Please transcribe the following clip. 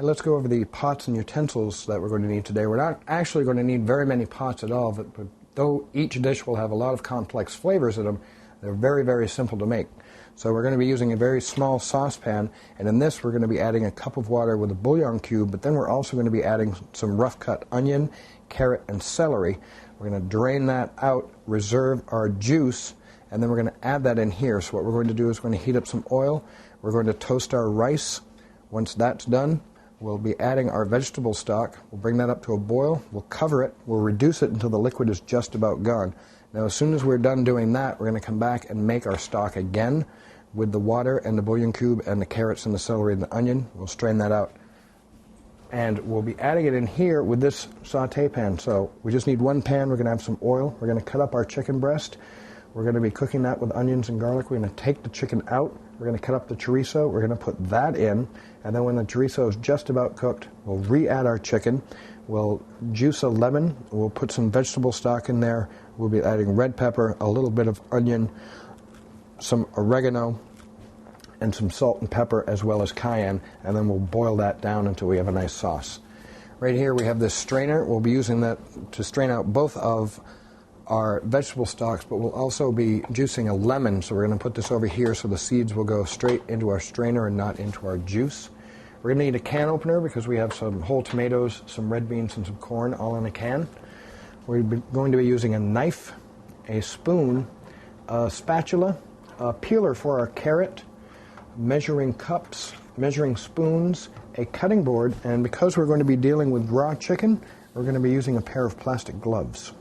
Let's go over the pots and utensils that we're going to need today. We're not actually going to need very many pots at all, but though each dish will have a lot of complex flavors in them, they're very, very simple to make. So we're going to be using a very small saucepan, and in this we're going to be adding a cup of water with a bouillon cube, but then we're also going to be adding some rough cut onion, carrot, and celery. We're going to drain that out, reserve our juice, and then we're going to add that in here. So what we're going to do is we're going to heat up some oil. We're going to toast our rice. Once that's done, we'll be adding our vegetable stock. We'll bring that up to a boil. We'll cover it. We'll reduce it until the liquid is just about gone. Now, as soon as we're done doing that, we're going to come back and make our stock again with the water and the bouillon cube and the carrots and the celery and the onion. We'll strain that out. And we'll be adding it in here with this saute pan. So we just need one pan. We're going to have some oil. We're going to cut up our chicken breast. We're going to be cooking that with onions and garlic. We're going to take the chicken out. We're going to cut up the chorizo. We're going to put that in. And then when the chorizo is just about cooked, we'll re-add our chicken. We'll juice a lemon. We'll put some vegetable stock in there. We'll be adding red pepper, a little bit of onion, some oregano, and some salt and pepper, as well as cayenne. And then we'll boil that down until we have a nice sauce. Right here we have this strainer. We'll be using that to strain out both of our vegetable stocks, but we'll also be juicing a lemon. So we're going to put this over here so the seeds will go straight into our strainer and not into our juice. We're going to need a can opener because we have some whole tomatoes, some red beans, and some corn all in a can. We're going to be using a knife, a spoon, a spatula, a peeler for our carrot, measuring cups, measuring spoons, a cutting board, and because we're going to be dealing with raw chicken, we're going to be using a pair of plastic gloves.